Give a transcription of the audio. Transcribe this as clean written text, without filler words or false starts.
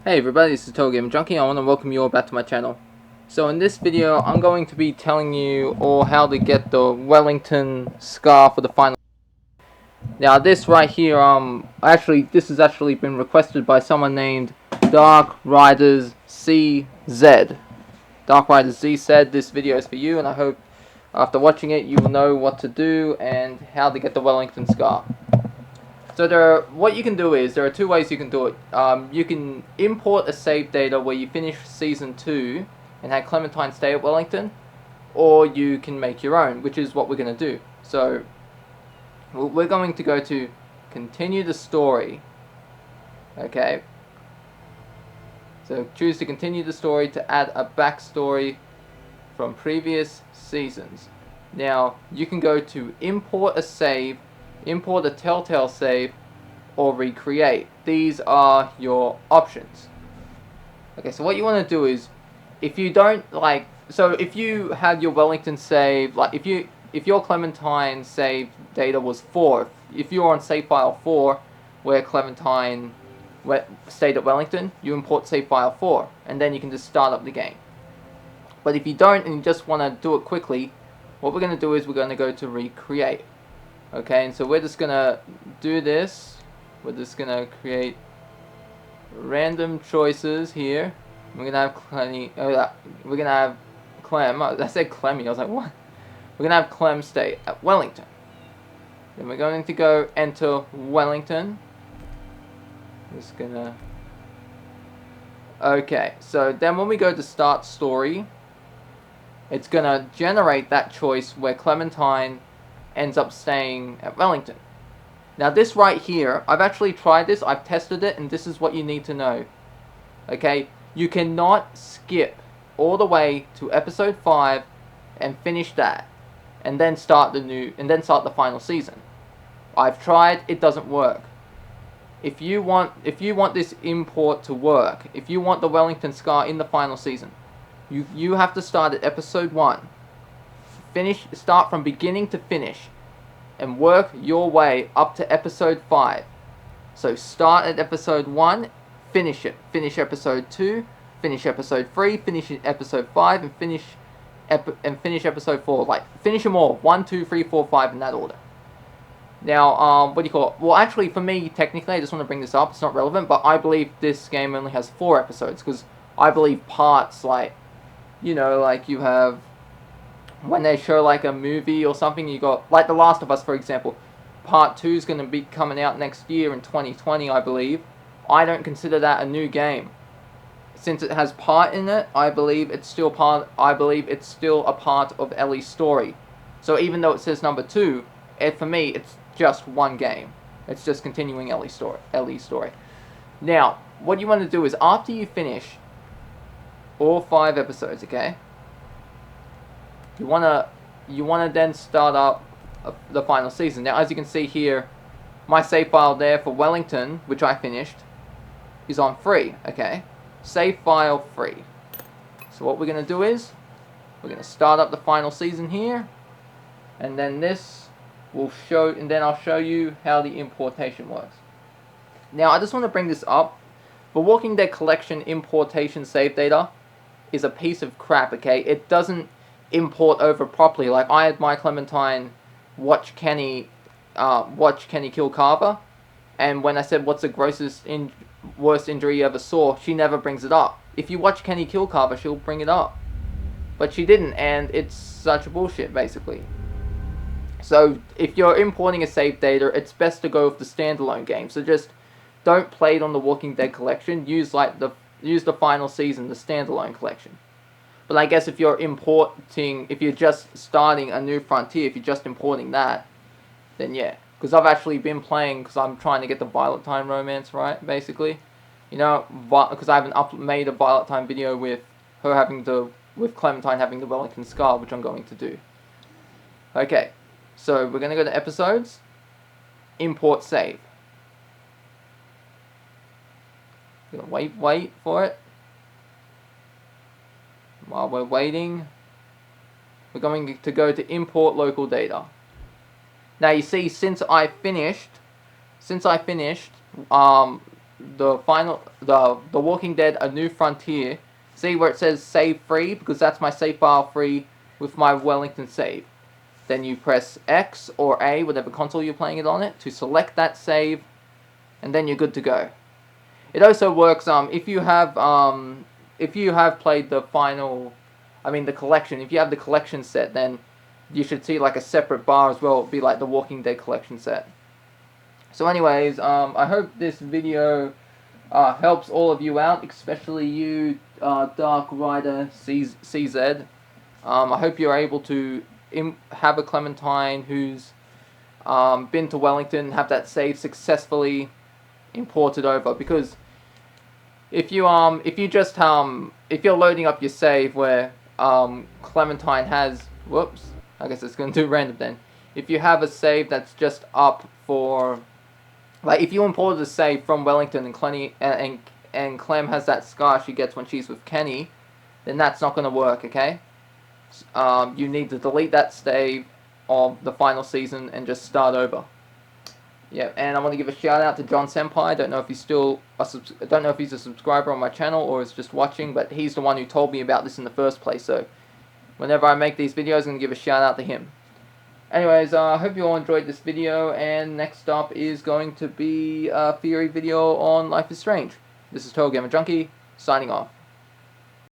Hey everybody, this is TotalGamerJunkie. I want to welcome you all back to my channel. So in this video, I'm going to be telling you all how to get the Wellington scar for the final. Now this right here, this has actually been requested by someone named darkridercz. darkridercz said this video is for you, and I hope after watching it you will know what to do and how to get the Wellington scar. So what you can do is, there are two ways you can do it. You can import a save data where you finish Season 2 and have Clementine stay at Wellington, or you can make your own, which is what we're going to do. So we're going to go to continue the story. Okay. So choose to continue the story to add a backstory from previous seasons. Now you can go to import a save, import a telltale save, or recreate. These are your options. Okay, so what you want to do is, if you don't like, so if you had your Wellington save, like if your Clementine save data was 4, if you're on save file 4 where Clementine stayed at Wellington, you import save file 4 and then you can just start up the game. But if you don't and you just want to do it quickly, what we're going to do is we're going to go to recreate. Okay, and so we're just going to do this. We're just going to create random choices here. We're going to have we're going to have Clem. I said Clemmy. I was like, what? We're going to have Clem stay at Wellington. Then we're going to go enter Wellington. Just going to... Okay, so then when we go to start story, it's going to generate that choice where Clementine ends up staying at Wellington. Now this right here, I've actually tried this, I've tested it, and this is what you need to know. Okay, you cannot skip all the way to episode 5 and finish that, and then start the final season. I've tried, it doesn't work. If you want this import to work, if you want the Wellington scar in the final season, you have to start at episode 1. Start from beginning to finish and work your way up to episode 5. So start at episode 1, finish it. Finish episode 2, finish episode 3, finish episode 5, and finish episode 4. Like, finish them all. 1, 2, 3, 4, 5 in that order. Now, what do you call it? Well, actually, for me, technically, I just want to bring this up. It's not relevant, but I believe this game only has 4 episodes, because I believe parts, like, you know, like you have... when they show like a movie or something, you got like The Last of Us, for example. Part 2 is going to be coming out next year in 2020, I believe. I don't consider that a new game. Since it has part in it, I believe it's still a part of Ellie's story. So even though it says number 2, for me it's just one game. It's just continuing Ellie's story. Now, what you want to do is, after you finish all 5 episodes, okay? You wanna then start up the final season. Now, as you can see here, my save file there for Wellington, which I finished, is on free. Okay, save file free. So what we're gonna do is we're gonna start up the final season here, and then this will show, and then I'll show you how the importation works. Now, I just want to bring this up. The Walking Dead collection importation save data is a piece of crap. Okay, it doesn't import over properly. Like, I had my Clementine watch Kenny kill Carver, and when I said what's the worst injury you ever saw, she never brings it up. If you watch Kenny kill Carver, she'll bring it up, but she didn't, and it's such bullshit, basically. So if you're importing a save data, it's best to go with the standalone game. So just don't play it on the Walking Dead collection. Use the final season, the standalone collection. But I guess if you're just starting a new frontier, if you're just importing that, then yeah. Because I've actually been playing, because I'm trying to get the Violet Time romance right, basically. You know, because I haven't made a Violet Time video with Clementine having the Wellington scar, which I'm going to do. Okay, so we're going to go to episodes, import save. I'm going to wait for it. While we're waiting, we're going to go to import local data. Now you see, since I finished the Walking Dead A New Frontier, see where it says save free, because that's my save file free with my Wellington save. Then you press X or A, whatever console you're playing it on it, to select that save, and then you're good to go. It also works if you have played the the collection. If you have the collection set, then you should see like a separate bar as well. It'll be like the Walking Dead collection set. So anyways, I hope this video helps all of you out, especially you, darkridercz. I hope you're able to have a Clementine who's been to Wellington, have that save successfully imported over. Because if you're loading up your save where Clementine has, whoops, I guess it's going to do random then. If you have a save that's just up for, like, if you imported a save from Wellington and Clem has that scar she gets when she's with Kenny, then that's not going to work, okay? You need to delete that save of the final season and just start over. Yeah, and I want to give a shout out to John Senpai. I don't know if he's a subscriber on my channel or is just watching, but he's the one who told me about this in the first place. So whenever I make these videos, I'm going to give a shout out to him. Anyways, I hope you all enjoyed this video, and next up is going to be a theory video on Life is Strange. This is TotalGamerJunkie, signing off.